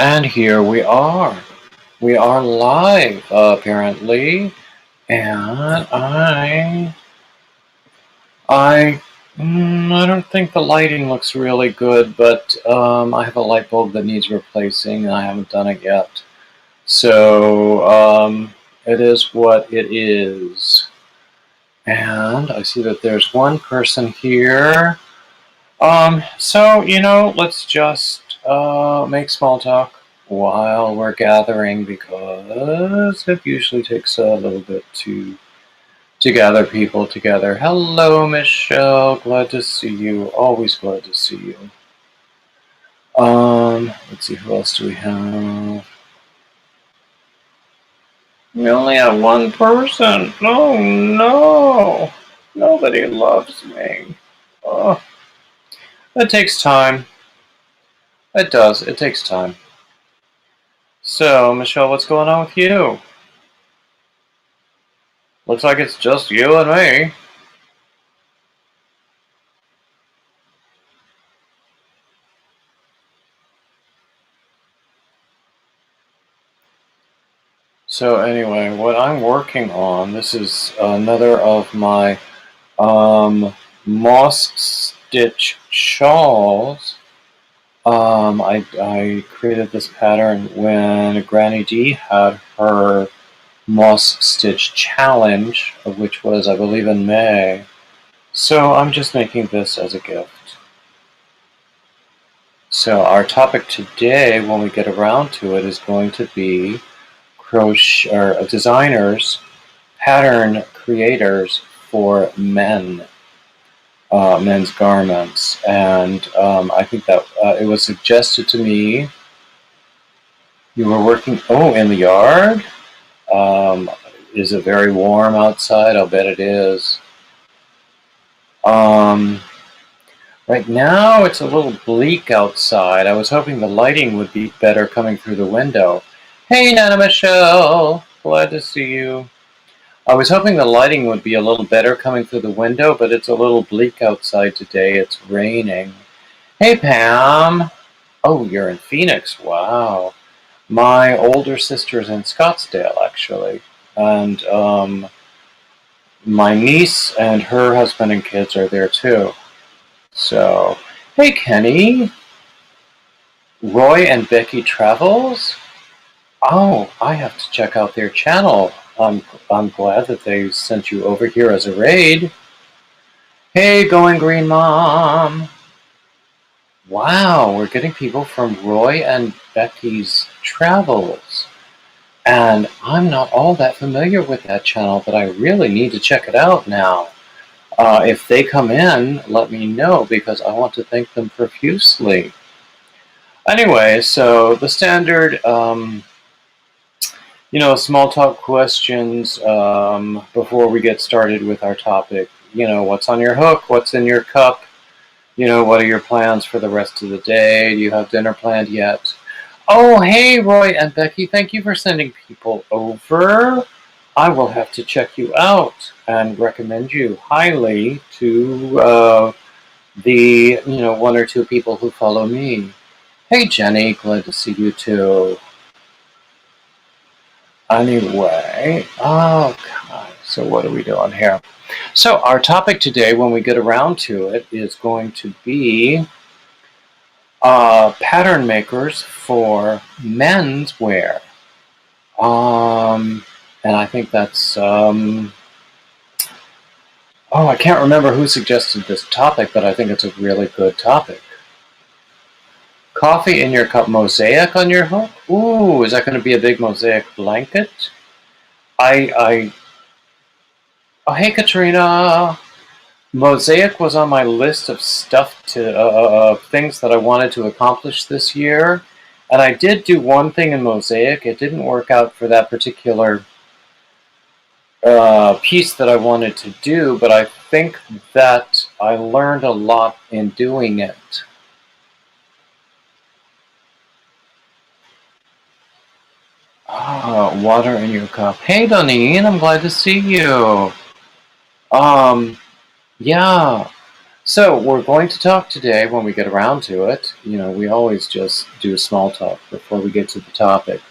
And here we are. We are live, apparently. And I don't think the lighting looks really good, but I have a light bulb that needs replacing, and I haven't done it yet. So it is what it is. And I see that there's one person here. So, let's just make small talk while we're gathering, because it usually takes a little bit to gather people together. Hello, Michelle. Glad to see you. Always glad to see you. Let's see, who else do we have? We only have one person. Oh, no. Nobody loves me. Oh, it takes time. It does. It takes time. So, Michelle, what's going on with you? Looks like it's just you and me. So anyway, what I'm working on, this is another of my moss stitch shawls. I created this pattern when Granny D had her moss stitch challenge, of which was, I believe, in May. So I'm just making this as a gift. So our topic today, when we get around to it, is going to be crochet or designers, pattern creators for men's garments. And I think that it was suggested to me. You were working in the yard. Is it very warm outside? I'll bet it is. Right now it's a little bleak outside. I was hoping the lighting would be better coming through the window. Hey, Nana Michelle, glad to see you. I was hoping the lighting would be a little better coming through the window, but it's a little bleak outside today. It's raining. Hey, Pam. Oh, you're in Phoenix. Wow. My older sister's in Scottsdale, actually. And my niece and her husband and kids are there, too. So, hey, Kenny. Roy and Becky Travels? Oh, I have to check out their channel. I'm glad that they sent you over here as a raid. Hey, Going Green Mom. Wow, we're getting people from Roy and Becky's Travels. And I'm not all that familiar with that channel, but I really need to check it out now. If they come in, let me know, because I want to thank them profusely. Anyway, so the standard, small talk questions before we get started with our topic. What's on your hook? What's in your cup? What are your plans for the rest of the day? Do you have dinner planned yet? Oh, hey, Roy and Becky, thank you for sending people over. I will have to check you out and recommend you highly to the, one or two people who follow me. Hey, Jenny, glad to see you too. Anyway, okay, so what are we doing here? So our topic today, when we get around to it, is going to be pattern makers for menswear. And I think that's, I can't remember who suggested this topic, but I think it's a really good topic. Coffee in your cup, mosaic on your hook? Ooh, is that going to be a big mosaic blanket? Oh, hey, Katrina. Mosaic was on my list of stuff things that I wanted to accomplish this year. And I did do one thing in mosaic. It didn't work out for that particular piece that I wanted to do, but I think that I learned a lot in doing it. Water in your cup. Hey, Donine, I'm glad to see you. Yeah. So we're going to talk today when we get around to it. We always just do small talk before we get to the topic.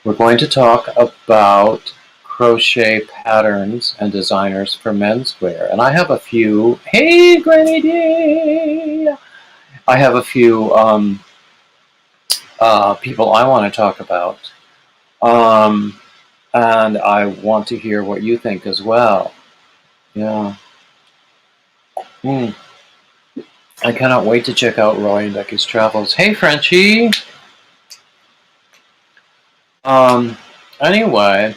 We're going to talk about crochet patterns and designers for menswear. And I have a few, hey Granny D! I have a few people I want to talk about. And I want to hear what you think as well. Yeah. I cannot wait to check out Roy and Becky's travels. Hey, Frenchie! Anyway,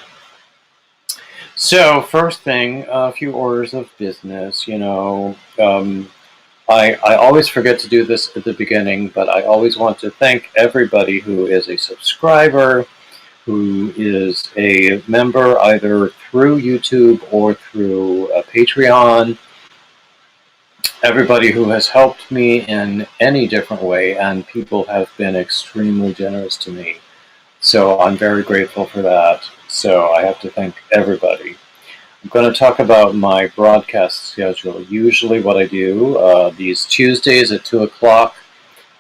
so first thing, a few orders of business. I always forget to do this at the beginning, but I always want to thank everybody who is a subscriber, who is a member either through YouTube or through Patreon. Everybody who has helped me in any different way, and people have been extremely generous to me. So I'm very grateful for that. So I have to thank everybody. I'm going to talk about my broadcast schedule. Usually what I do, these Tuesdays at 2 o'clock,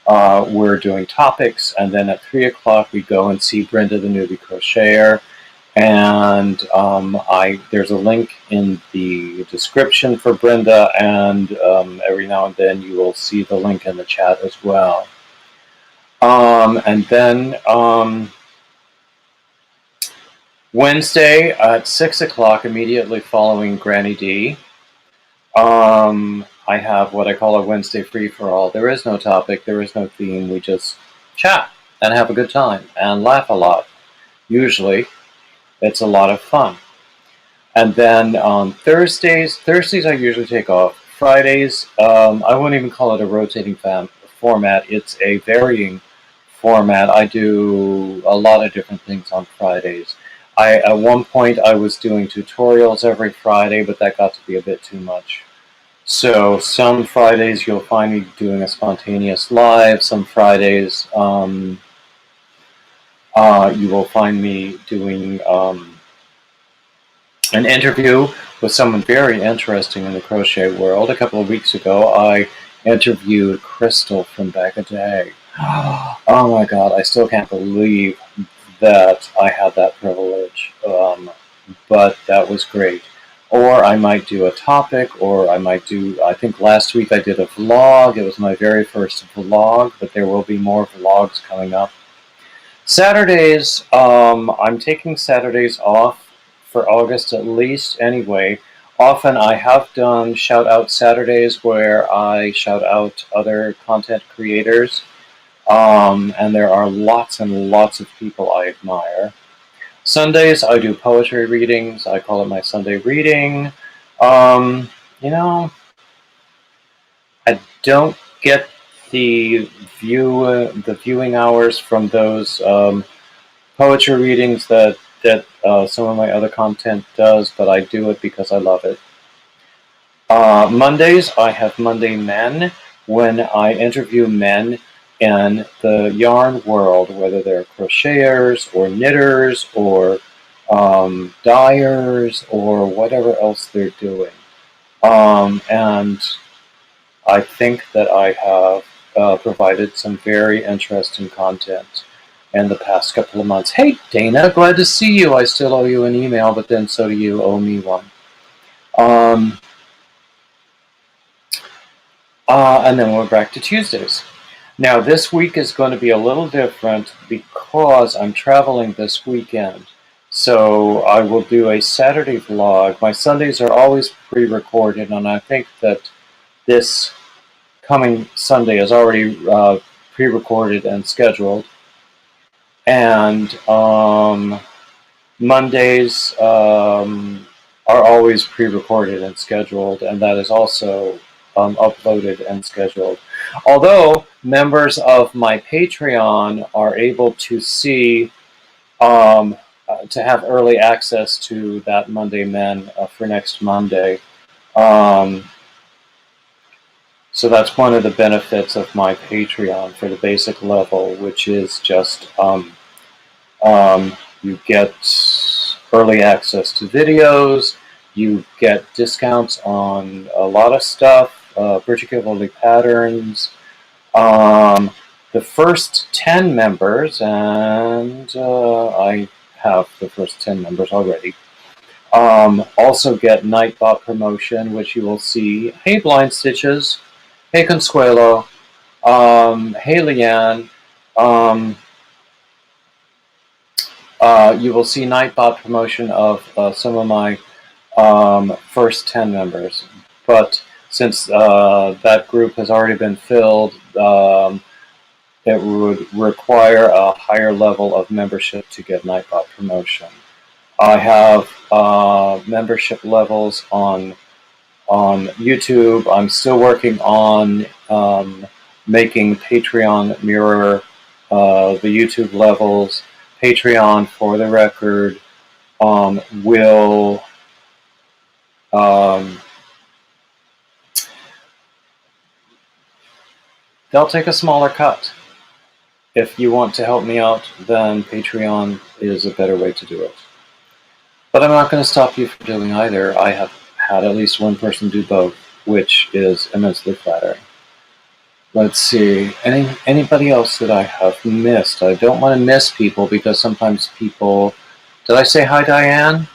we're doing topics, and then at 3 o'clock we go and see Brenda the Newbie Crocheter. And there's a link in the description for Brenda, and every now and then you will see the link in the chat as well. And then Wednesday at 6 o'clock, immediately following Granny D, I have what I call a Wednesday free-for-all. There is no topic, there is no theme, we just chat and have a good time and laugh a lot, usually. It's a lot of fun. And then on Thursdays I usually take off. Fridays, I wouldn't even call it a rotating format. It's a varying format. I do a lot of different things on Fridays. At one point, I was doing tutorials every Friday, but that got to be a bit too much. So some Fridays you'll find me doing a spontaneous live. Some Fridays you will find me doing an interview with someone very interesting in the crochet world. A couple of weeks ago, I interviewed Crystal from back a day. Oh my God, I still can't believe that I had that privilege, but that was great. Or I might do a topic, or I might do, I think last week I did a vlog. It was my very first vlog, but there will be more vlogs coming up. Saturdays, I'm taking Saturdays off for August at least anyway. Often I have done shout out Saturdays where I shout out other content creators, and there are lots and lots of people I admire. Sundays I do poetry readings. I call it my Sunday reading. I don't get the viewing hours from those poetry readings that some of my other content does, but I do it because I love it. Mondays, I have Monday Men, when I interview men in the yarn world, whether they're crocheters or knitters or dyers or whatever else they're doing. And I think that I have provided some very interesting content in the past couple of months. Hey, Dana, glad to see you. I still owe you an email, but then so do you owe me one. And then we're back to Tuesdays. Now, this week is going to be a little different because I'm traveling this weekend. So I will do a Saturday vlog. My Sundays are always pre-recorded, and I think that this coming Sunday is already pre-recorded and scheduled. And Mondays are always pre-recorded and scheduled, and that is also uploaded and scheduled. Although members of my Patreon are able to see, to have early access to that Monday Men for next Monday. So that's one of the benefits of my Patreon for the basic level, which is just you get early access to videos, you get discounts on a lot of stuff, particularly patterns. The first 10 members, and I have the first 10 members already, also get Nightbot promotion, which you will see. Hey, Blind Stitches. Hey, Consuelo. Hey, Leanne. You will see Nightbot promotion of some of my first 10 members. But since that group has already been filled, it would require a higher level of membership to get Nightbot promotion. I have membership levels on YouTube. I'm still working on making Patreon mirror the YouTube levels. Patreon, for the record, will they'll take a smaller cut. If you want to help me out, then Patreon is a better way to do it. But I'm not going to stop you from doing either. I have had at least one person do both, which is immensely flattering. Let's see. Anybody else that I have missed? I don't want to miss people because sometimes people... Did I say hi, Diane?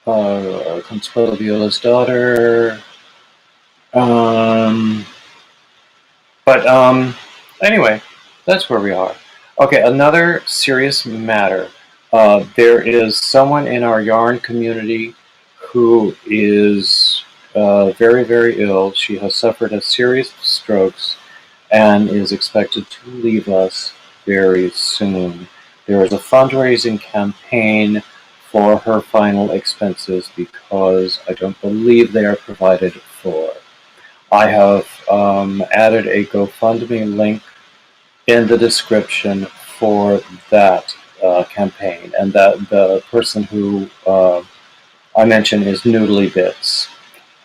Consuelo Viola's daughter. Anyway, that's where we are. Okay, another serious matter. There is someone in our yarn community who is very, very ill. She has suffered a series of strokes and is expected to leave us very soon. There is a fundraising campaign for her final expenses because I don't believe they are provided for. I have added a GoFundMe link in the description for that campaign, and that the person who I mentioned is Noodly Bits.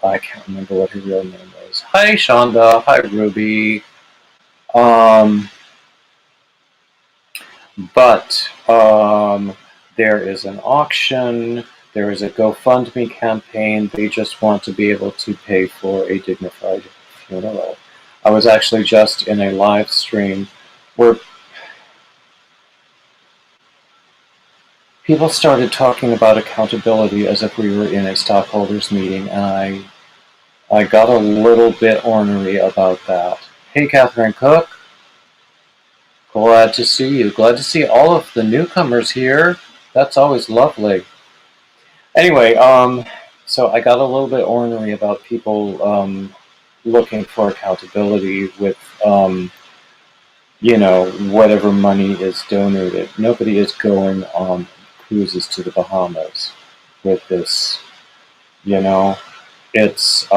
I can't remember what her real name is. Hi, Shonda. Hi, Ruby. But there is an auction. There is a GoFundMe campaign. They just want to be able to pay for a dignified funeral. I was actually just in a live stream where people started talking about accountability as if we were in a stockholders meeting, and I got a little bit ornery about that. Hey, Catherine Cook. Glad to see you. Glad to see all of the newcomers here. That's always lovely. Anyway, so I got a little bit ornery about people looking for accountability with, whatever money is donated. Nobody is going on cruises to the Bahamas with this, It's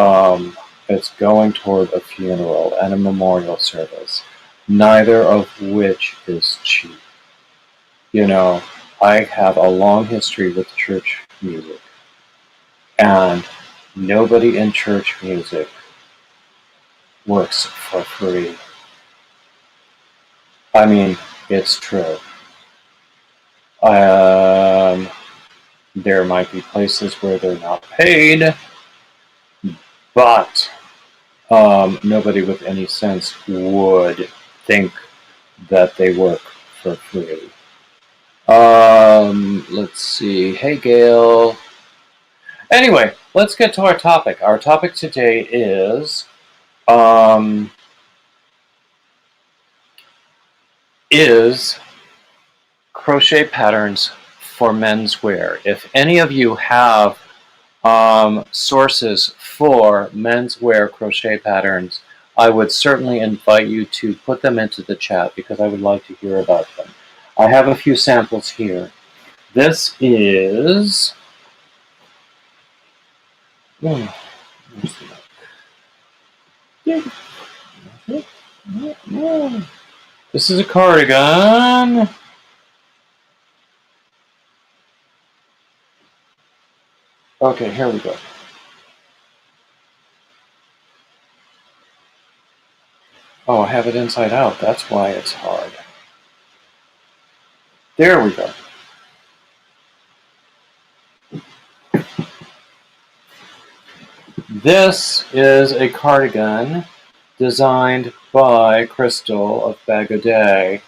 going toward a funeral and a memorial service, neither of which is cheap. I have a long history with church music, and nobody in church music works for free. I mean, it's true. There might be places where they're not paid, but nobody with any sense would think that they work for free. Let's see. Hey, Gail. Anyway, let's get to our topic. Our topic today is crochet patterns for menswear. If any of you have sources for menswear crochet patterns, I would certainly invite you to put them into the chat because I would like to hear about them. I have a few samples here. This is... This is a cardigan. Okay, here we go. Oh, I have it inside out. That's why it's hard. There we go. This is a cardigan designed by Crystal of Bag O' Day.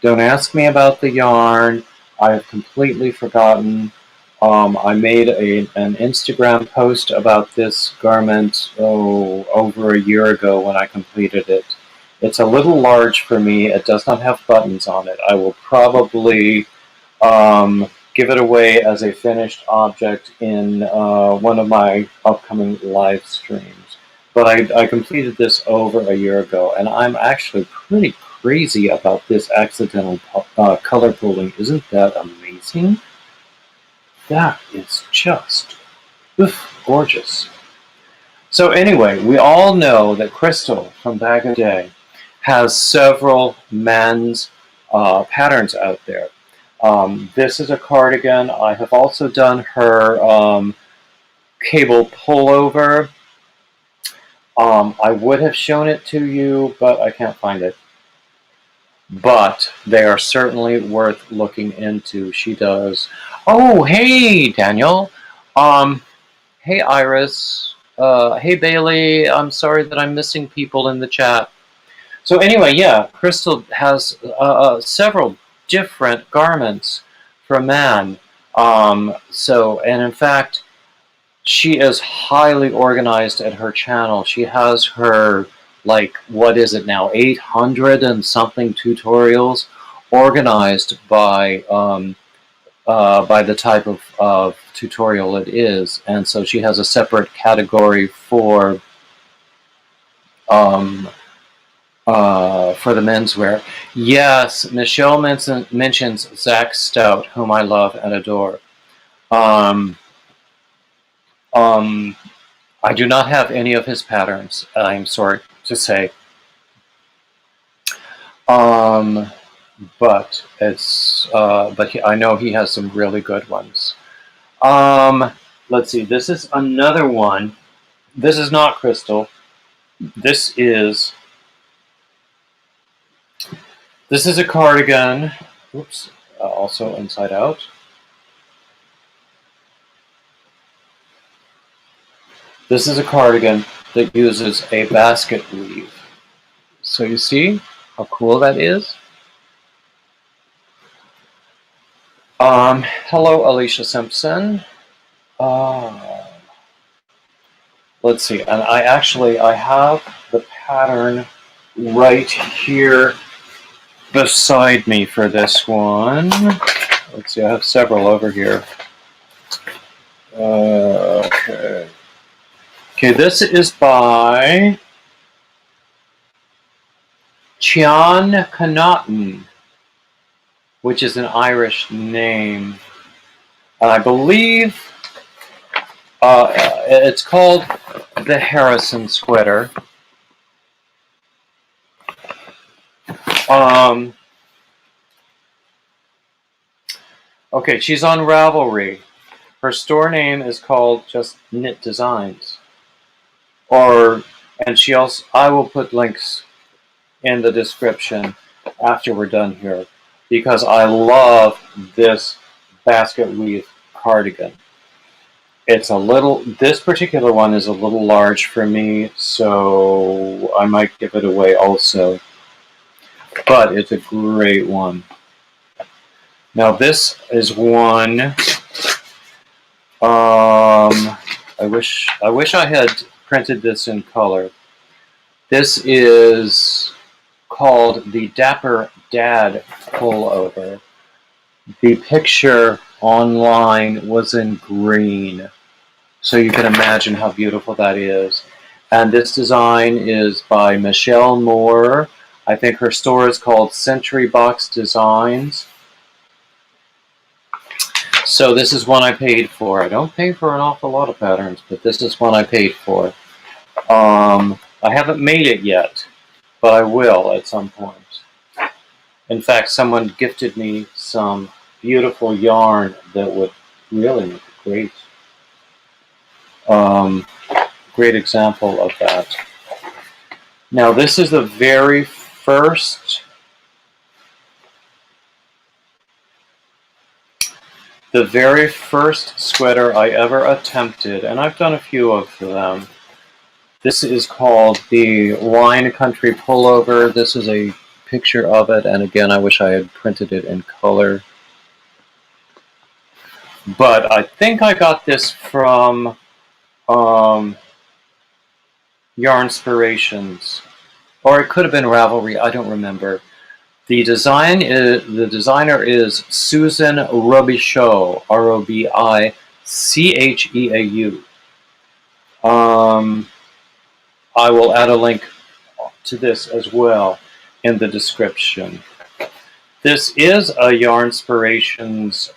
Don't ask me about the yarn. I have completely forgotten. I made an Instagram post about this garment over a year ago when I completed it. It's a little large for me. It does not have buttons on it. I will probably give it away as a finished object in one of my upcoming live streams. But I completed this over a year ago, and I'm actually pretty crazy about this accidental color pooling. Isn't that amazing? That is just gorgeous. So anyway, we all know that Crystal from Bag O' Day has several men's patterns out there. This is a cardigan. I have also done her cable pullover. I would have shown it to you, but I can't find it. But they are certainly worth looking into. She does. Oh, hey, Daniel. Hey, Iris. Hey, Bailey. I'm sorry that I'm missing people in the chat. So anyway, yeah, Crystal has several different garments for man. And in fact, she is highly organized at her channel. She has her, like, what is it now, 800 and something tutorials organized by the type of tutorial it is. And so she has a separate category for the menswear. Yes, Michelle mentions Zach Stout, whom I love and adore. I do not have any of his patterns, I'm sorry to say. But I know he has some really good ones. Let's see, this is another one. This is not Crystal. This is a cardigan. Oops, also inside out. This is a cardigan that uses a basket weave. So you see how cool that is? Hello, Alicia Simpson. Let's see, and I have the pattern right here beside me for this one. Let's see, I have several over here. Okay. Okay, this is by Cian Connaughton, which is an Irish name. And I believe it's called the Harrison sweater. Okay, she's on Ravelry. Her store name is called just Knit Designs. And she also, I will put links in the description after we're done here, because I love this basket weave cardigan. It's this particular one is a little large for me, so I might give it away also. But it's a great one. Now this is one, I wish I had printed this in color. This is called the Dapper Dad pullover. The picture online was in green, so you can imagine how beautiful that is. And this design is by Michelle Moore. I think her store is called Century Box Designs. So this is one I paid for. I don't pay for an awful lot of patterns, but this is one I paid for. I haven't made it yet, but I will at some point. In fact, someone gifted me some beautiful yarn that would really make a great example of that. Now this is the very first sweater I ever attempted, and I've done a few of them. This is called the Wine Country Pullover. This is a picture of it, and again, I wish I had printed it in color. But I think I got this from Yarnspirations, or it could have been Ravelry. I don't remember. The designer is Susan Robichaud, Robicheau. I will add a link to this as well in the description. This is a Yarnspirations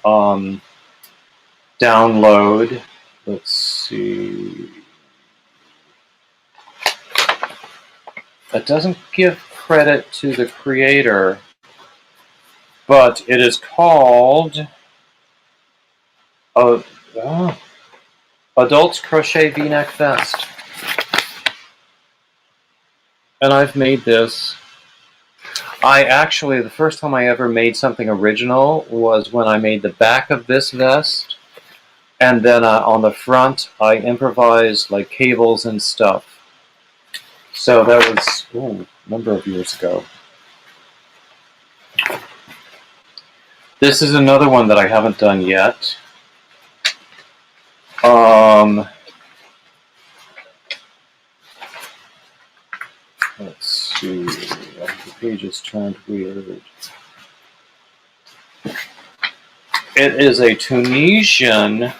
download. Let's see. It doesn't give credit to the creator, but it is called Adults Crochet V-Neck Vest. And I've made this. The first time I ever made something original was when I made the back of this vest. And then on the front, I improvised like cables and stuff. So that was a number of years ago. This is another one that I haven't done yet. Let's see. The page is turned weird. It is a Tunisian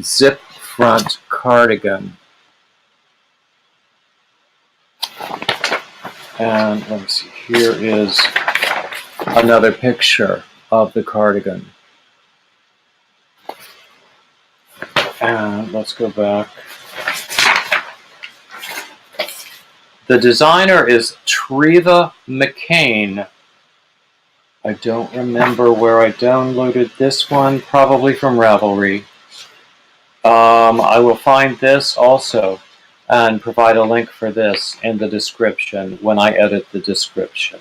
zip front cardigan. And let me see. Here is another picture of the cardigan. And let's go back. The designer is Treva McCain. I don't remember where I downloaded this one, probably from Ravelry. I will find this also and provide a link for this in the description when I edit the description.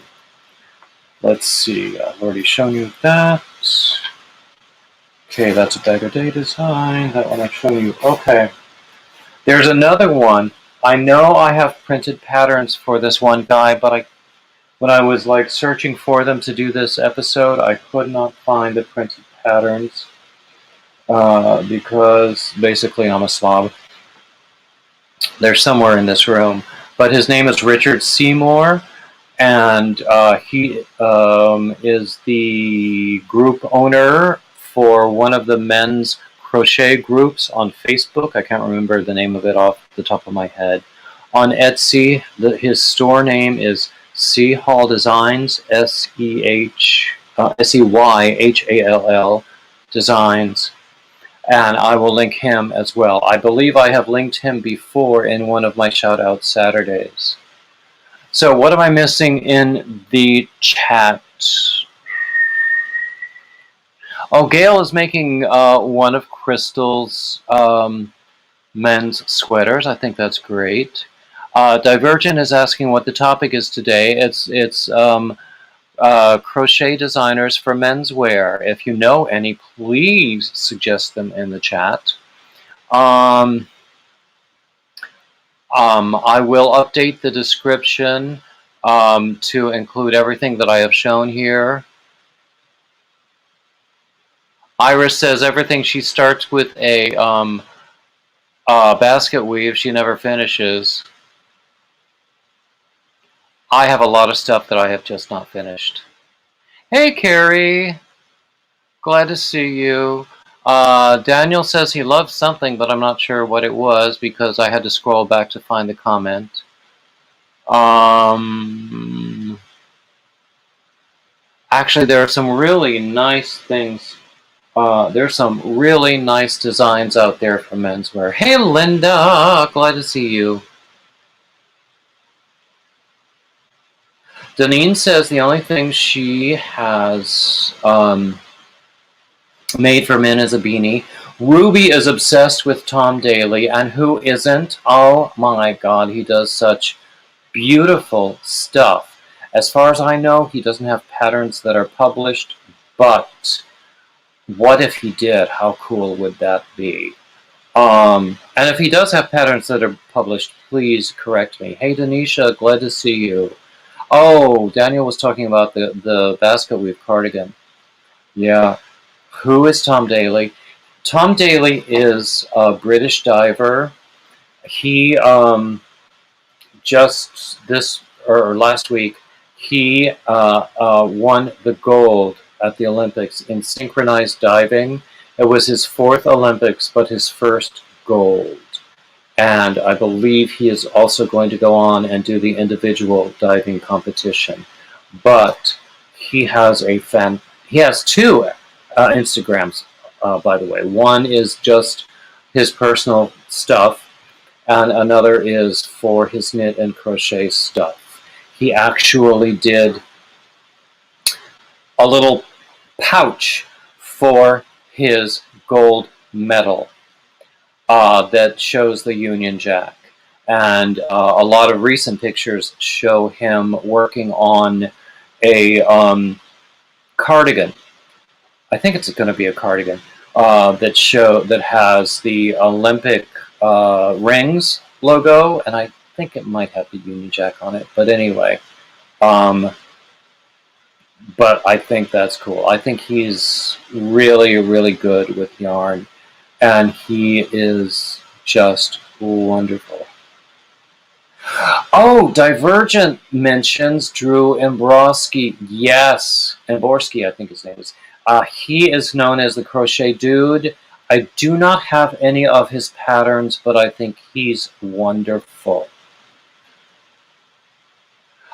Let's see, I've already shown you that. Okay, that's a Bag of Day design. That one I've shown you. Okay. There's another one. I know I have printed patterns for this one guy, but when I was like searching for them to do this episode, I could not find the printed patterns because basically I'm a slob. They're somewhere in this room. But his name is Richard Seymour, and he is the group owner for one of the men's crochet groups on Facebook. I can't remember the name of it off the top of my head. On Etsy, his store name is C Hall Designs, SEYHALL Designs, and I will link him as well. I believe I have linked him before in one of my shout out Saturdays. So what am I missing in the chat? Oh, Gail is making one of Crystal's men's sweaters. I think that's great. Divergent is asking what the topic is today. It's crochet designers for menswear. If you know any, please suggest them in the chat. I will update the description to include everything that I have shown here. Iris says everything she starts with a basket weave, she never finishes. I have a lot of stuff that I have just not finished. Hey, Carrie. Glad to see you. Daniel says he loves something, but I'm not sure what it was because I had to scroll back to find the comment. Actually, there are some really nice things. There's some really nice designs out there for menswear. Hey, Linda. Glad to see you. Deneen says the only thing she has made for men is a beanie. Ruby is obsessed with Tom Daly, and who isn't? Oh my God, he does such beautiful stuff. As far as I know, he doesn't have patterns that are published, but what if he did? How cool would that be? And if he does have patterns that are published, please correct me. Hey, Denisha, glad to see you. Oh, Daniel was talking about the basket weave cardigan. Yeah. Who is Tom Daly? Tom Daly is a British diver. He just this or last week he won the gold at the Olympics in synchronized diving. It was his fourth Olympics, but his first gold. And I believe he is also going to go on and do the individual diving competition. But he has he has two Instagrams, by the way. One is just his personal stuff, and another is for his knit and crochet stuff. He actually did a little pouch for his gold medal that shows the Union Jack. And a lot of recent pictures show him working on a cardigan. I think it's going to be a cardigan that has the Olympic rings logo, and I think it might have the Union Jack on it. But anyway, but I think that's cool. I think he's really, really good with yarn, and he is just wonderful. Oh, Divergent mentions Drew Emborski. Yes, Emborski, I think his name is. He is known as the Crochet Dude. I do not have any of his patterns, but I think he's wonderful.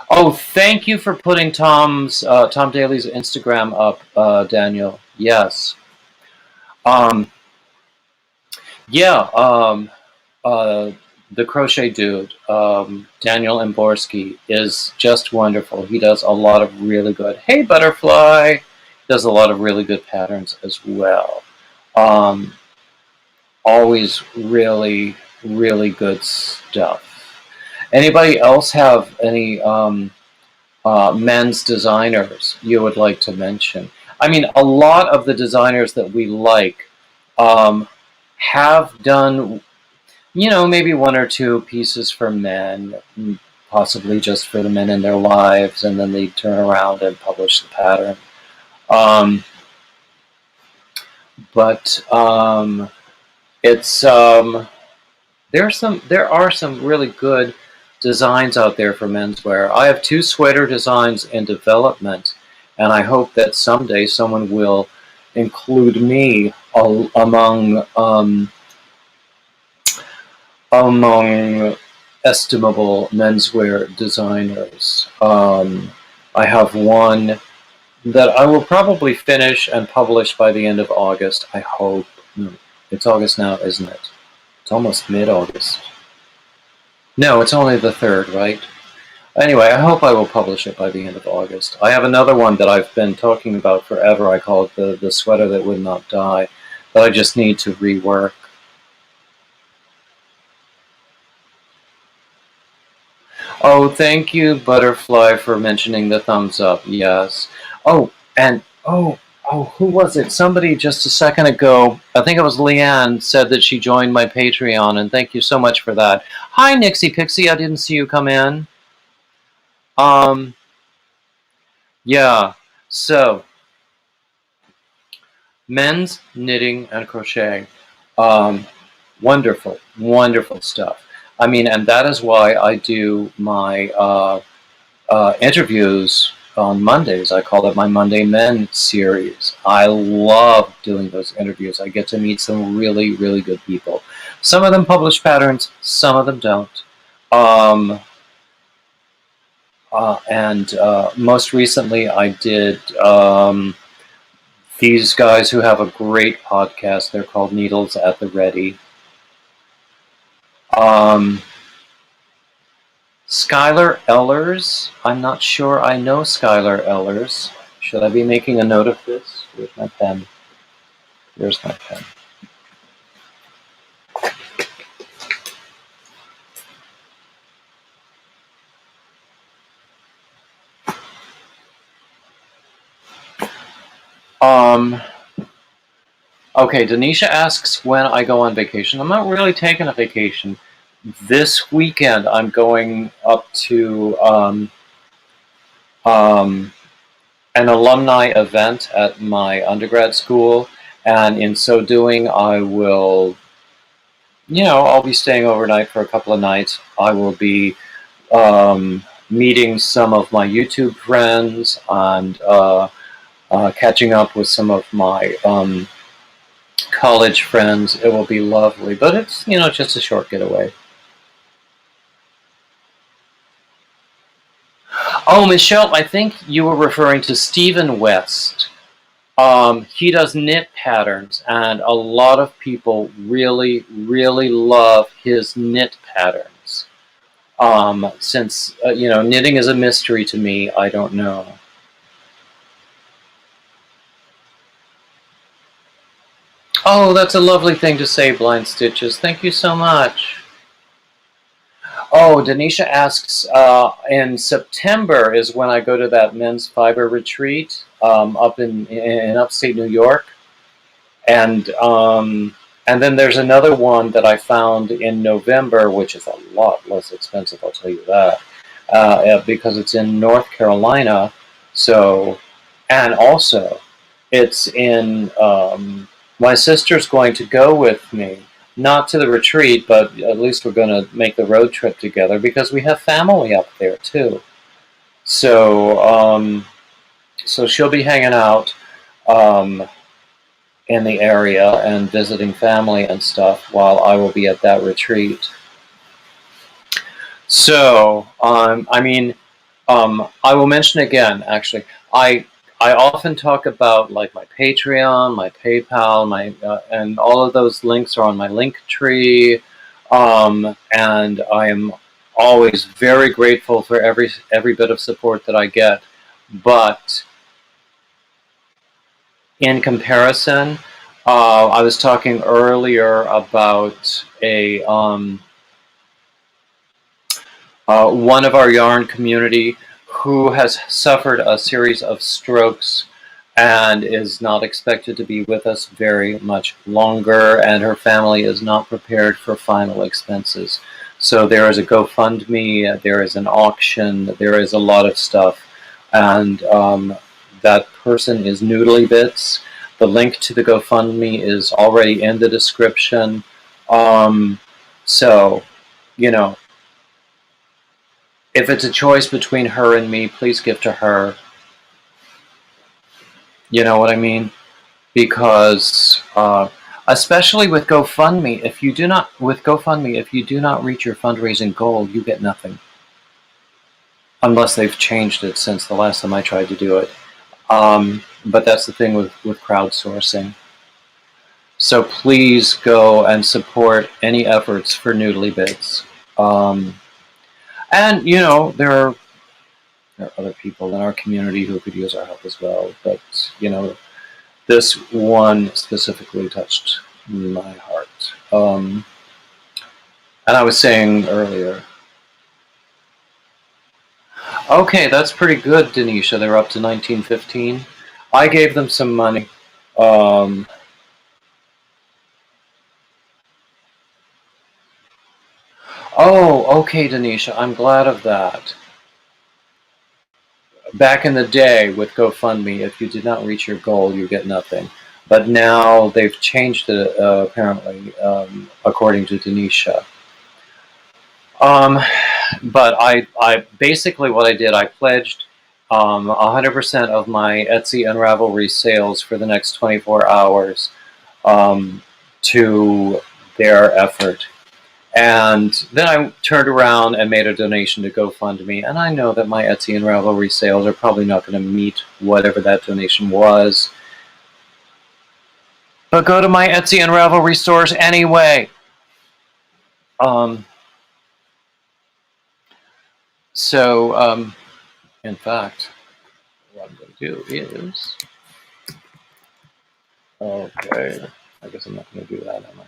Oh, thank you for putting Tom Daly's Instagram up, Daniel. Yes. Yeah. The Crochet Dude, Daniel Emborski, is just wonderful. He does a lot of really good. Hey, Butterfly, does a lot of really good patterns as well. Always really, really good stuff. Anybody else have any men's designers you would like to mention? I mean, a lot of the designers that we like have done, maybe one or two pieces for men, possibly just for the men in their lives, and then they turn around and publish the pattern. But it's there are some really good designs out there for menswear. I have 2 sweater designs in development, and I hope that someday someone will include me among estimable menswear designers. I have one that I will probably finish and publish by the end of August, I hope. It's August now, isn't it? It's almost mid-August. No, it's only the 3rd, right? Anyway, I hope I will publish it by the end of August. I have another one that I've been talking about forever. I call it the sweater that would not die, that I just need to rework. Oh, thank you, Butterfly, for mentioning the thumbs up. Yes. Oh, and who was it? Somebody just a second ago, I think it was Leanne, said that she joined my Patreon, and thank you so much for that. Hi, Nixie Pixie. I didn't see you come in. Yeah. So, men's knitting and crochet. Wonderful, wonderful stuff. I mean, and that is why I do my interviews on Mondays. I call it my Monday Men series. I love doing those interviews. I get to meet some really, really good people. Some of them publish patterns, some of them don't. And most recently I did these guys who have a great podcast. They're called Needles at the Ready. Skylar Ellers. I'm not sure I know Skylar Ellers. Should I be making a note of this? Where's my pen? There's my pen. Okay, Denisha asks when I go on vacation. I'm not really taking a vacation. This weekend, I'm going up to um, an alumni event at my undergrad school, and in so doing, I will, I'll be staying overnight for a couple of nights. I will be meeting some of my YouTube friends and catching up with some of my college friends. It will be lovely, but it's, just a short getaway. Oh, Michelle, I think you were referring to Stephen West. He does knit patterns, and a lot of people really, really love his knit patterns. Since, knitting is a mystery to me, I don't know. Oh, that's a lovely thing to say, Blind Stitches. Thank you so much. Oh, Denisha asks, in September is when I go to that men's fiber retreat up in upstate New York. And then there's another one that I found in November, which is a lot less expensive, I'll tell you that, because it's in North Carolina. So, and also, it's in, my sister's going to go with me, not to the retreat, but at least we're going to make the road trip together because we have family up there too. So, so she'll be hanging out. In the area and visiting family and stuff while I will be at that retreat. So, I will mention again, actually, I often talk about like my Patreon, my PayPal, and all of those links are on my link tree, and I am always very grateful for every bit of support that I get. But in comparison, I was talking earlier about one of our yarn community who has suffered a series of strokes and is not expected to be with us very much longer, and her family is not prepared for final expenses. So there is a GoFundMe, there is an auction, there is a lot of stuff, and that person is Noodly Bits. The link to the GoFundMe is already in the description. So, if it's a choice between her and me, please give to her. You know what I mean? Because, especially with GoFundMe, if you do not reach your fundraising goal, you get nothing. Unless they've changed it since the last time I tried to do it. But that's the thing with crowdsourcing. So please go and support any efforts for Noodly Bits. And, there are other people in our community who could use our help as well. But, this one specifically touched my heart. And I was saying earlier, okay, that's pretty good, Denisha. They're up to 1915. I gave them some money. Oh, okay, Denisha. I'm glad of that. Back in the day with GoFundMe, if you did not reach your goal, you get nothing. But now they've changed it, apparently, according to Denisha. But I basically what I did, I pledged 100% of my Etsy and Ravelry sales for the next 24 hours to their effort. And then I turned around and made a donation to GoFundMe. And I know that my Etsy and Ravelry sales are probably not going to meet whatever that donation was. But go to my Etsy and Ravelry stores anyway. In fact, what I'm going to do is... Okay, I guess I'm not going to do that, am I?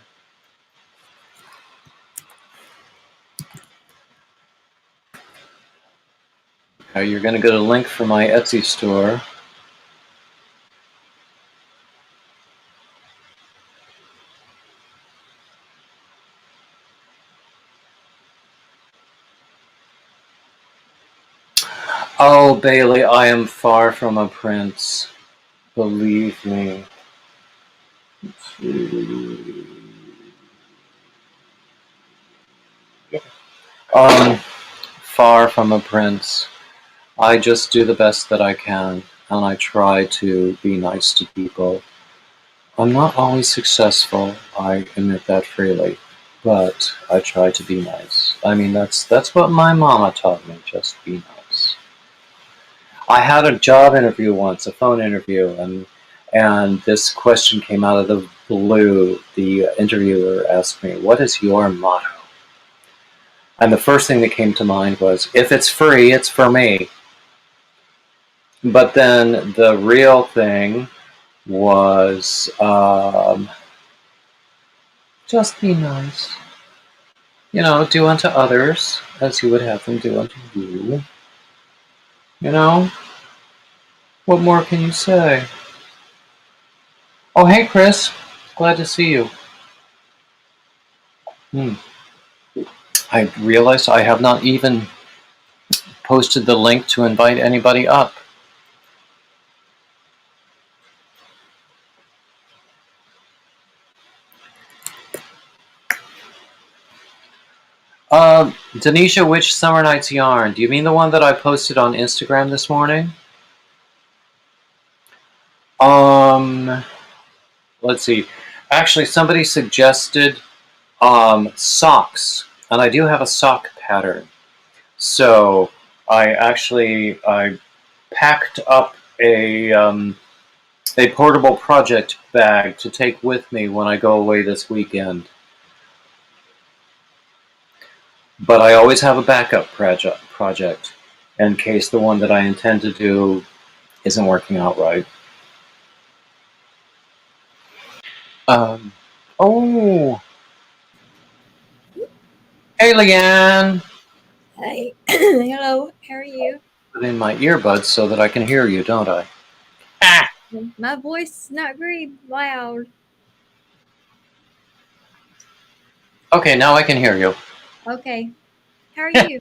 Okay, you're going to get a link for my Etsy store. Bailey, I am far from a prince. Believe me. Far from a prince. I just do the best that I can, and I try to be nice to people. I'm not always successful, I admit that freely, but I try to be nice. I mean, that's what my mama taught me, just be nice. I had a job interview once, a phone interview, and this question came out of the blue. The interviewer asked me, "What is your motto?" And the first thing that came to mind was, "If it's free, it's for me." But then the real thing was, just be nice. You know, do unto others as you would have them do unto you. You know? What more can you say? Oh, hey, Chris. Glad to see you. I realized I have not even posted the link to invite anybody up. Denisha, which Summer Nights yarn? Do you mean the one that I posted on Instagram this morning? Let's see. Actually, somebody suggested socks, and I do have a sock pattern. So I packed up a portable project bag to take with me when I go away this weekend. But I always have a backup project in case the one that I intend to do isn't working out right. Oh, hey, Leanne. Hey, hello, how are you? Put in my earbuds so that I can hear you, don't I? Ah! My voice is not very loud. Okay, now I can hear you. Okay, how are you?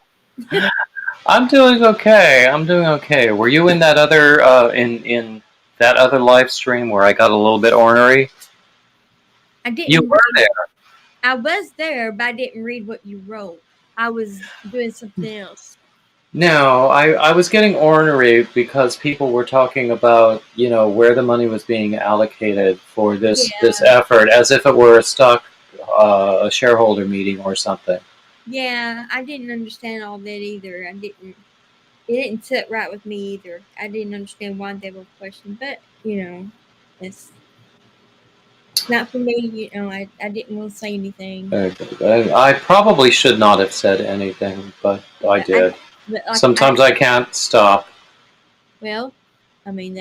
I'm doing okay. I'm doing okay. Were you in that other in that other live stream where I got a little bit ornery? I didn't. You were there. I was there, but I didn't read what you wrote. I was doing something else. No, I was getting ornery because people were talking about, you know, where the money was being allocated for this effort, as if it were a shareholder meeting or something. Yeah, I didn't understand all that either. It didn't sit right with me either. I didn't understand why they were questioned, but it's not for me. I didn't want to say anything. I probably should not have said anything, but I did. Sometimes I can't stop. Well, I mean,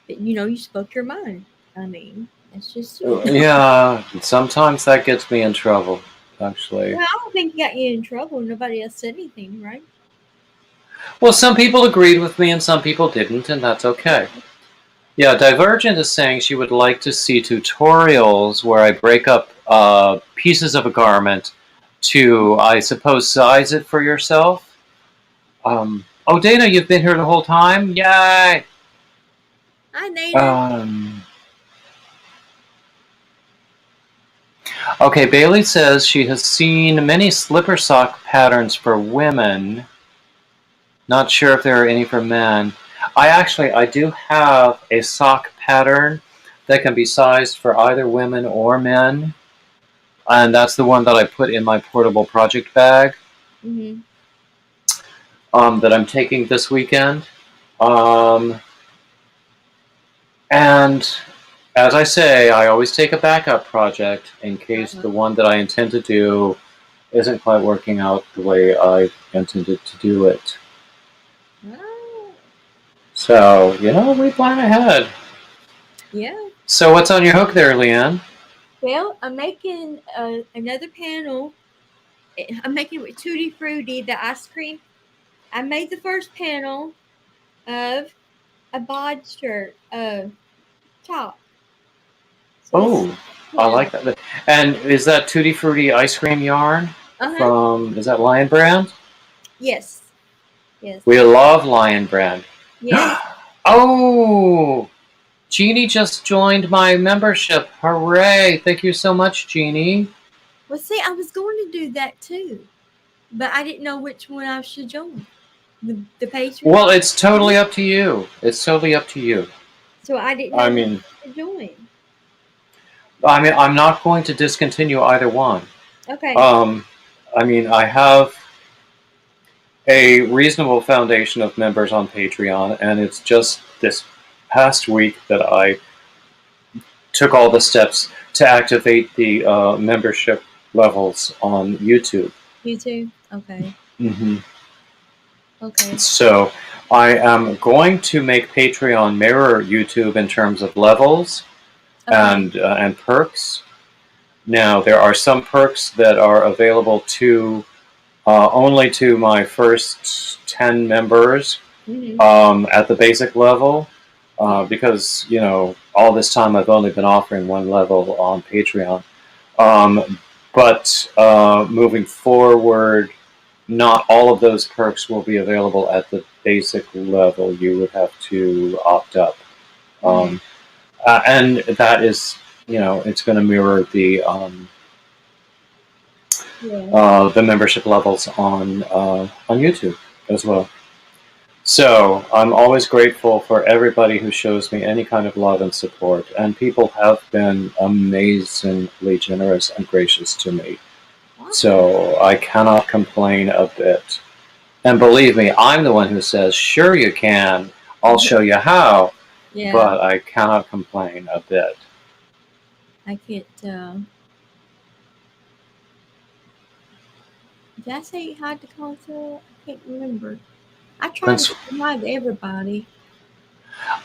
you spoke your mind. I mean, that's just. Yeah, sometimes that gets me in trouble, actually. Well, I don't think you got you in trouble. Nobody else said anything, right? Well, some people agreed with me and some people didn't, and that's okay. Yeah, Divergent is saying she would like to see tutorials where I break up pieces of a garment to, I suppose, size it for yourself. Oh, Dana, you've been here the whole time? Yay! Hi, Dana. Okay, Bailey says she has seen many slipper sock patterns for women. Not sure if there are any for men. I do have a sock pattern that can be sized for either women or men. And that's the one that I put in my portable project bag. Mm-hmm. That I'm taking this weekend. And as I say, I always take a backup project in case the one that I intend to do isn't quite working out the way I intended to do it. Oh. So, we plan ahead. Yeah. So what's on your hook there, Leanne? Well, I'm making another panel. I'm making it with Tutti Frutti, the ice cream. I made the first panel of a bod shirt, top. So I like that. And is that Tutti Frutti ice cream yarn? Is that Lion Brand? Yes. Yes. We love Lion Brand. Yes. Oh, Jeannie just joined my membership. Hooray! Thank you so much, Jeannie. Well, see, I was going to do that too, but I didn't know which one I should join. The Patreon. Well, it's totally up to you. It's totally up to you. So I didn't I know which mean, to join. I'm not going to discontinue either one. Okay. I mean, I have a reasonable foundation of members on Patreon, and it's just this past week that I took all the steps to activate the membership levels on YouTube. You too. Okay. Mm-hmm. Okay. So I am going to make Patreon mirror YouTube in terms of levels Okay. and perks. Now there are some perks that are available to only to my first 10 members at the basic level, because all this time I've only been offering one level on Patreon. But moving forward, not all of those perks will be available at the basic level. You would have to opt up. And that is, it's going to mirror the membership levels on YouTube as well. So I'm always grateful for everybody who shows me any kind of love and support, and people have been amazingly generous and gracious to me. So I cannot complain a bit. And believe me, I'm the one who says, sure you can, I'll show you how, but I cannot complain a bit. I can't. Did I say hi to Consul? I can't remember. I try to say hi to everybody.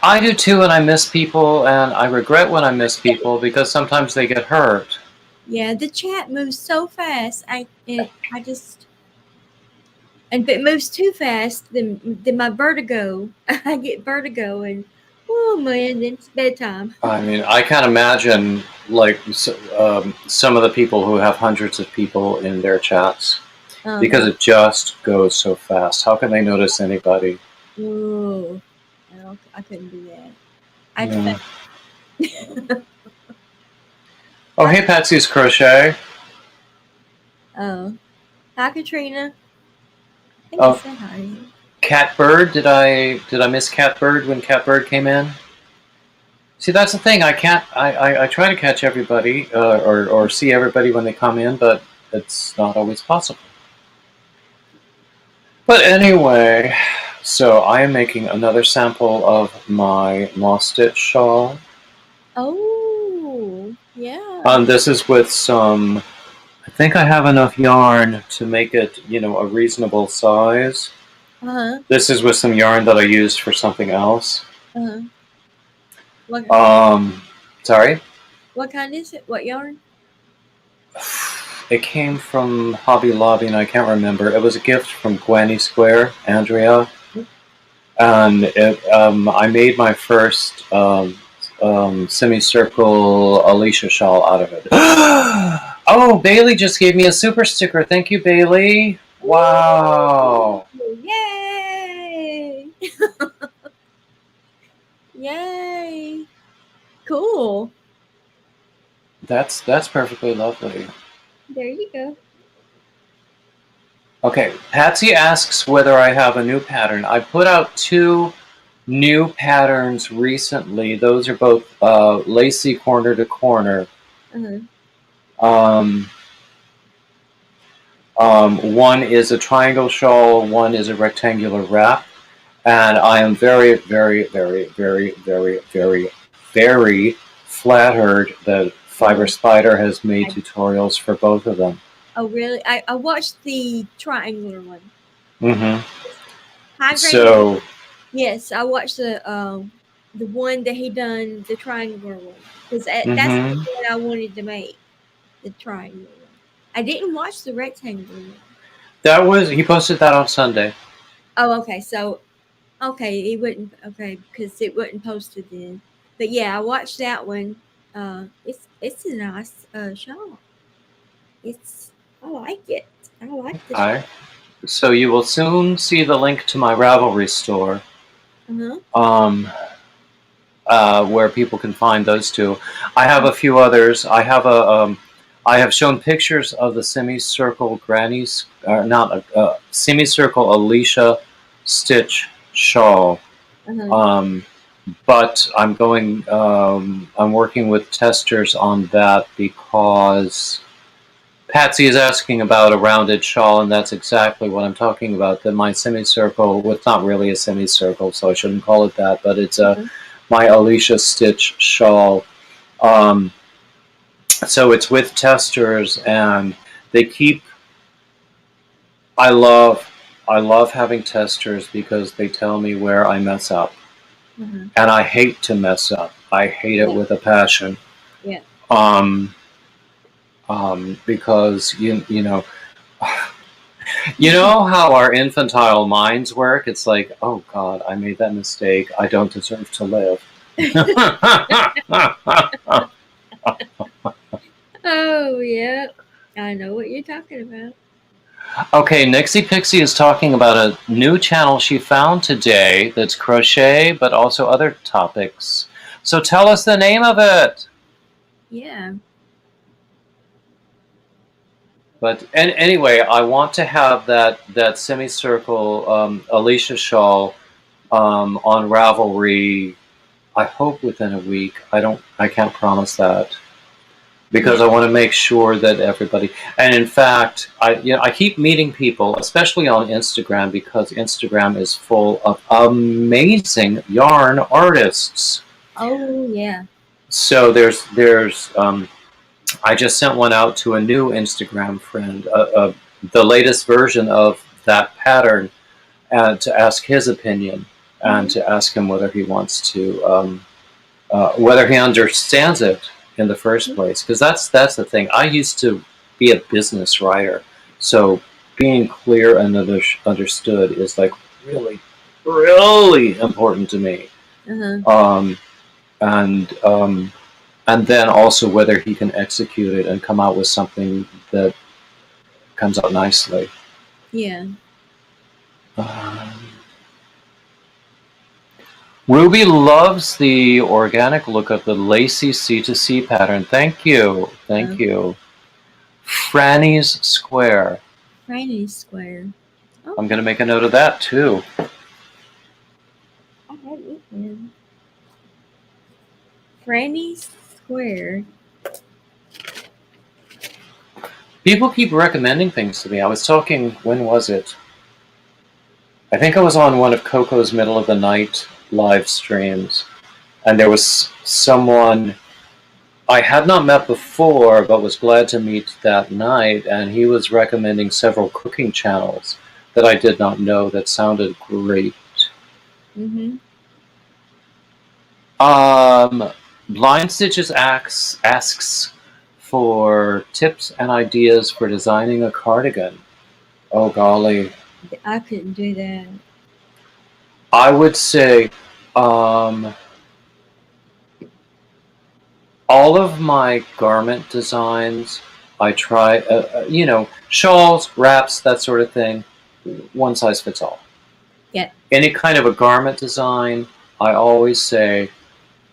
I do too, and I miss people, and I regret when I miss people because sometimes they get hurt. Yeah, the chat moves so fast. Just, and if it moves too fast, then my vertigo. I get vertigo, and oh man, then it's bedtime. I mean, I can't imagine some of the people who have hundreds of people in their chats because it just goes so fast. How can they notice anybody? Oh, I couldn't do that. Oh, hey, Patsy's Crochet. Oh, hi, Katrina. I think Oh, I said hi. Catbird. Did I miss Catbird when Catbird came in? See, that's the thing. I can't. I try to catch everybody or see everybody when they come in, but it's not always possible. But anyway, so I am making another sample of my moss stitch shawl. Oh, yeah. This is with some. I think I have enough yarn to make it, a reasonable size. This is with some yarn that I used for something else. Sorry? What kind is it? What yarn? It came from Hobby Lobby, and I can't remember. It was a gift from Gwenny Square, Andrea. And I made my first semicircle Alicia shawl out of it. Oh, Bailey just gave me a super sticker. Thank you, Bailey. Wow. Yay! Yay! Cool. That's perfectly lovely. There you go. Okay, Patsy asks whether I have a new pattern. I put out 2 new patterns recently. Those are both lacy corner to corner. One is a triangle shawl, one is a rectangular wrap, and I am very, very, very, very, very, very, very flattered that Fiber Spider has made tutorials for both of them. Oh, really? I watched the triangular one. So yes, I watched the one that he done, the triangular one, because that's what I wanted to make, the triangular one. I didn't watch the rectangular one. He posted that on Sunday. Oh, okay. So, okay, because it wasn't posted then. But yeah, I watched that one. It's a nice shawl. I like it. I like the shawl. So you will soon see the link to my Ravelry store, Uh-huh. where people can find those two. I have a few others. I have shown pictures of the semicircle grannies, not semicircle Alicia stitch shawl. Uh-huh. But I'm working with testers on that because Patsy is asking about a rounded shawl, and that's exactly what I'm talking about. That my semicircle, well, it's not really a semicircle, so I shouldn't call it that, but it's Uh-huh. my Alicia stitch shawl. Um, so it's with testers, and they keep. I love, I love having testers because they tell me where I mess up, Uh-huh. and I hate to mess up. I hate it Yeah. with a passion. Yeah. Um, because you know how our infantile minds work. It's like, oh God, I made that mistake. I don't deserve to live. Oh, yeah. I know what you're talking about. Okay, Nixie Pixie is talking about a new channel she found today that's crochet, but also other topics. So tell us the name of it. Yeah. But anyway, I want to have that semicircle Alicia shawl on Ravelry. I hope within a week. I can't promise that because Yeah. I want to make sure that everybody. And in fact, I keep meeting people, especially on Instagram, because Instagram is full of amazing yarn artists. Oh, yeah. So there's I just sent one out to a new Instagram friend, the latest version of that pattern, and to ask his opinion and Mm-hmm. to ask him whether he wants to, whether he understands it in the first place. Because that's the thing. I used to be a business writer, so being clear and understood is like really, really important to me. Uh-huh. Um, and and then also whether he can execute it and come out with something that comes out nicely. Yeah. Um, Ruby loves the organic look of the lacy C2C pattern. Thank you. Thank Oh, you. Franny's Square. Franny Square. I'm going to Okay. make a note of that too. I have it then. Franny Square. People keep recommending things to me. I was talking, when was it? I think I was on one of Coco's middle of the night live streams, and there was someone I had not met before, but was glad to meet that night, and he was recommending several cooking channels that I did not know that sounded great. Mm-hmm. Um, Blind Stitches asks for tips and ideas for designing a cardigan. Oh golly, I couldn't do that. I would say um, all of my garment designs. I try, shawls, wraps, that sort of thing. One size fits all. Yeah. Any kind of a garment design, I always say,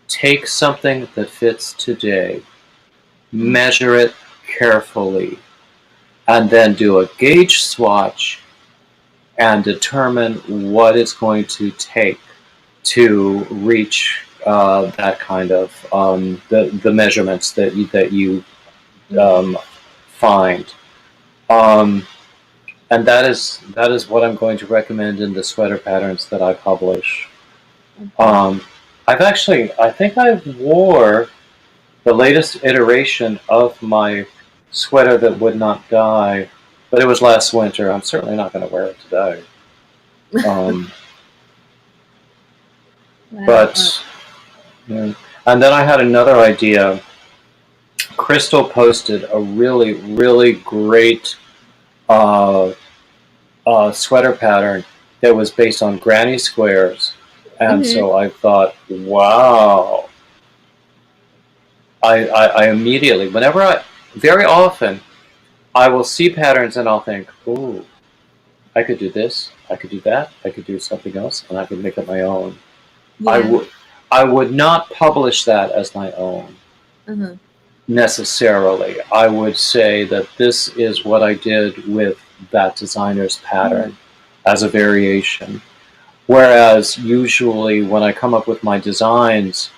take something that fits today, measure it carefully, and then do a gauge swatch and determine what it's going to take to reach that kind of the measurements that you find. Um, and that is what I'm going to recommend in the sweater patterns that I publish. Okay. I think I wore the latest iteration of my sweater that would not die, but it was last winter. I'm certainly not going to wear it today. Um, Wow. but, yeah. And then I had another idea. Crystal posted a really, really great uh, sweater pattern that was based on granny squares. And Mm-hmm. so I thought, wow. I immediately, very often, I will see patterns and I'll think, ooh, I could do this, I could do that, I could do something else, and I could make it my own. Yeah. I would not publish that as my own Uh-huh. necessarily. I would say that this is what I did with that designer's pattern as a variation. Whereas usually when I come up with my designs,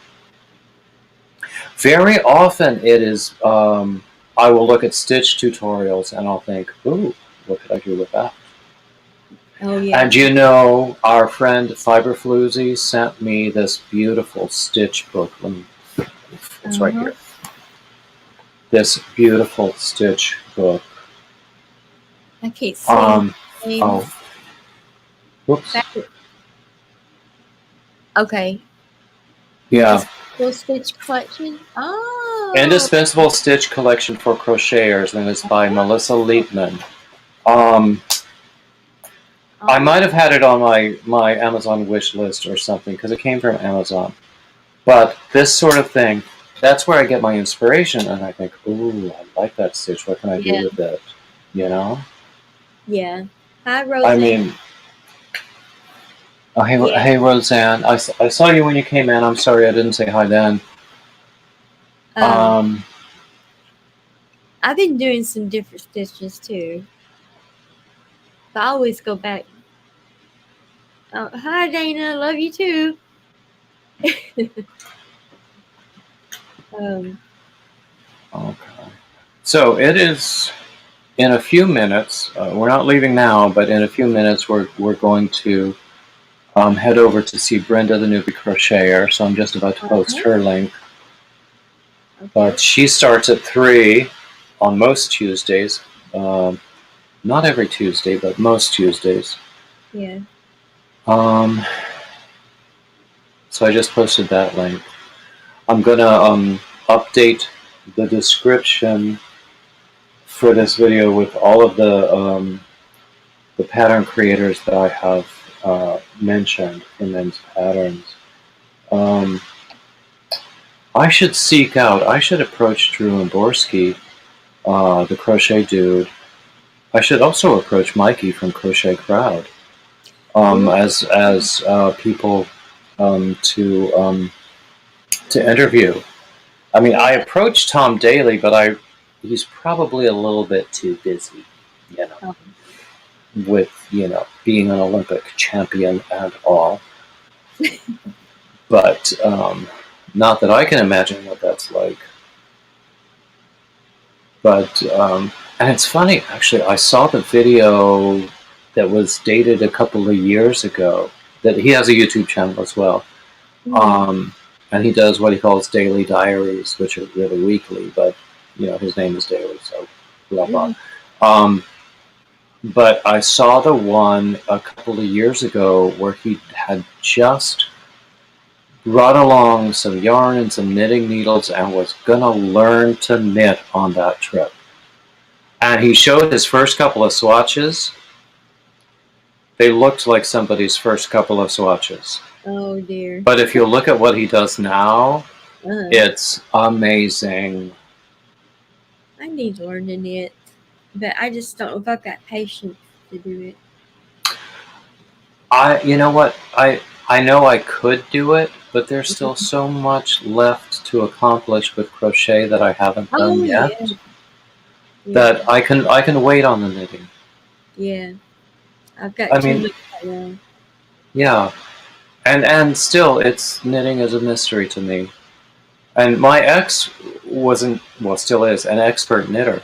very often it is, I will look at stitch tutorials and I'll think, ooh, what could I do with that? Oh yeah. And you know, our friend Fiberfloozy sent me this beautiful stitch book. It's right here. This beautiful stitch book. I can't see. Oh, whoops. Okay. Yeah. Indispensable Stitch Collection. Oh. Indispensable Stitch Collection for Crocheters, and it's by Melissa Leitman. I might have had it on my Amazon wish list or something because it came from Amazon. But this sort of thing, that's where I get my inspiration, and I think, ooh, I like that stitch. What can I do with it? You know? Yeah. Hi, Roseanne. I mean, hey, Roseanne. I saw you when you came in. I'm sorry I didn't say hi then. I've been doing some different stitches too. But I always go back. Oh, hi, Dana. Love you too. Okay. So it is in a few minutes. We're not leaving now, but in a few minutes we're going to head over to see Brenda, the newbie crocheter. So I'm just about to post her link. Okay. But she starts at 3 on most Tuesdays. Not every Tuesday, but most Tuesdays. Yeah. So I just posted that link. I'm gonna update the description for this video with all of the pattern creators that I have mentioned in men's patterns. I should seek out. I should approach Drew Amborski, the crochet dude. I should also approach Mikey from Crochet Crowd as people to interview. I mean, I approached Tom Daly, but he's probably a little bit too busy, you know, with, you know, being an Olympic champion and all. But not that I can imagine what that's like. But, and it's funny, actually, I saw the video that was dated a couple of years ago, that he has a YouTube channel as well. And he does what he calls daily diaries, which are really weekly, but, you know, his name is Daily, so blah, blah. But I saw the one a couple of years ago where he had just brought along some yarn and some knitting needles and was going to learn to knit on that trip. And he showed his first couple of swatches. They looked like somebody's first couple of swatches. Oh, dear. But if you look at what he does now, it's amazing. I need to learn to knit, but I just don't know if I've got patience to do it. You know what? I know I could do it, but there's still so much left to accomplish with crochet that I haven't done yet. Yeah. That I can wait on the knitting. Yeah, I've got too much right now. Yeah, and still, knitting is a mystery to me. And my ex still is an expert knitter,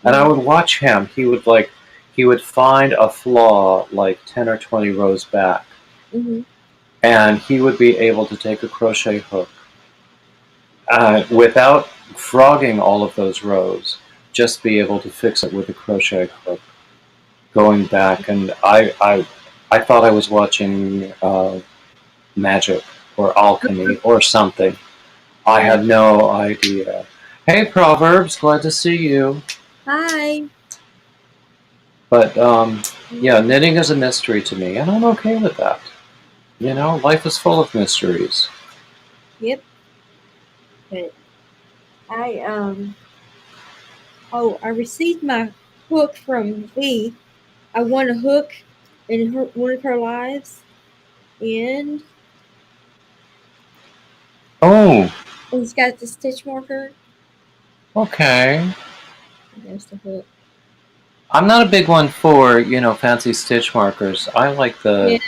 and I would watch him. He would find a flaw like 10 or 20 rows back, and he would be able to take a crochet hook without frogging all of those rows, just be able to fix it with a crochet hook going back. And I thought I was watching magic or alchemy or something. I had no idea. Hey, Proverbs, glad to see you. Hi. But yeah, knitting is a mystery to me, and I'm okay with that. You know, life is full of mysteries. Yep. But I received my hook from V. I won a hook in one of her lives, and Oh, it's got the stitch marker. okay. There's the hook. I'm not a big one for, fancy stitch markers. I like Yeah,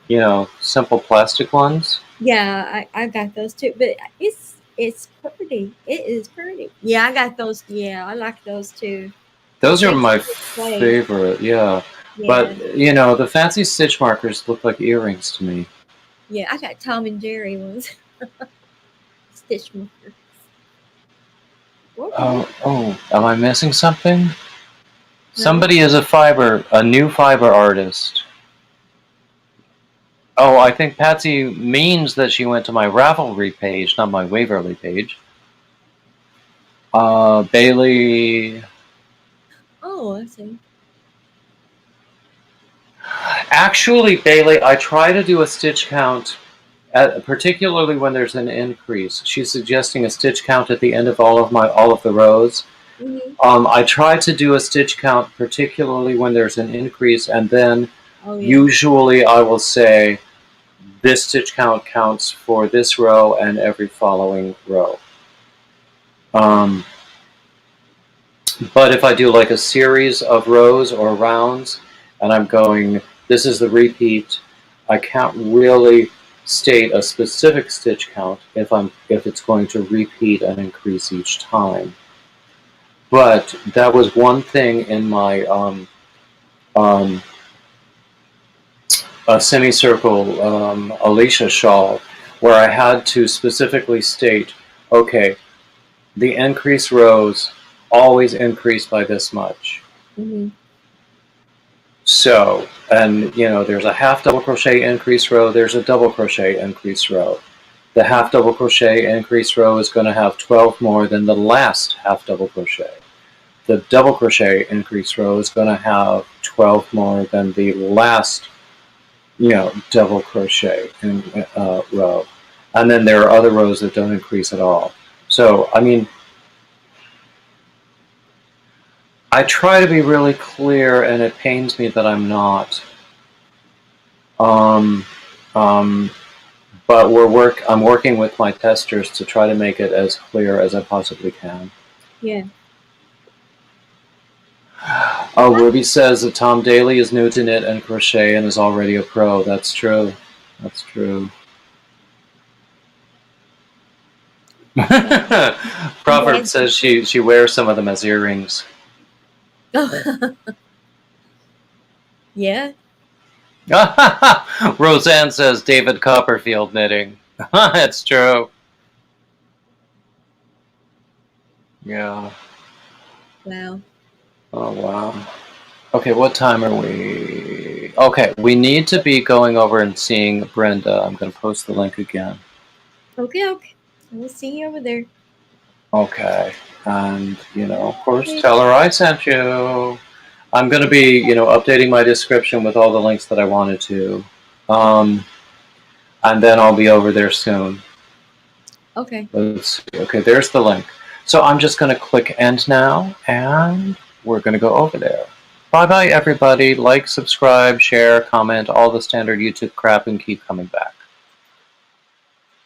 the, simple plastic ones. yeah, I got those too, but it's pretty. It is pretty. Yeah, I got those. Yeah, I like those too. Those are Makes my a good play. favorite, yeah. Yeah, But, the fancy stitch markers look like earrings to me. yeah, I got Tom and Jerry ones. Stitch markers. What is it? Oh, am I missing something? No. Somebody is a new fiber artist. Oh, I think Patsy means that she went to my Ravelry page, not my Waverly page. Bailey. Oh, I see. Actually, Bailey, I try to do a stitch count, particularly when there's an increase. She's suggesting a stitch count at the end of all of the rows. Mhm. I try to do a stitch count, particularly when there's an increase, and then Oh yeah. usually I will say this stitch count counts for this row and every following row. But if I do like a series of rows or rounds, and I'm going, this is the repeat, I can't really state a specific stitch count if it's going to repeat and increase each time. But that was one thing in my a semicircle Alicia shawl where I had to specifically state, okay, the increase rows always increase by this much. Mhm. So, and there's a half double crochet increase row, there's a double crochet increase row. The half double crochet increase row is going to have 12 more than the last half double crochet. The double crochet increase row is going to have 12 more than the last double crochet in, row. And then there are other rows that don't increase at all. So, I mean, I try to be really clear, and it pains me that I'm not. But I'm working with my testers to try to make it as clear as I possibly can. Yeah. Oh, Ruby says that Tom Daly is new to knit and crochet and is already a pro. That's true. That's true. Proverb says she wears some of them as earrings. Yeah. Roseanne says David Copperfield knitting. It's true. Yeah. Wow. Oh, wow. Okay, what time are we? Okay, we need to be going over and seeing Brenda. I'm going to post the link again. Okay. We'll see you over there. Okay. And, of course, tell her I sent you. I'm going to be, updating my description with all the links that I wanted to. And then I'll be over there soon. Okay. Let's see. Okay, there's the link. So I'm just going to click end now, and we're going to go over there. Bye-bye, everybody. Like, subscribe, share, comment, all the standard YouTube crap, and keep coming back.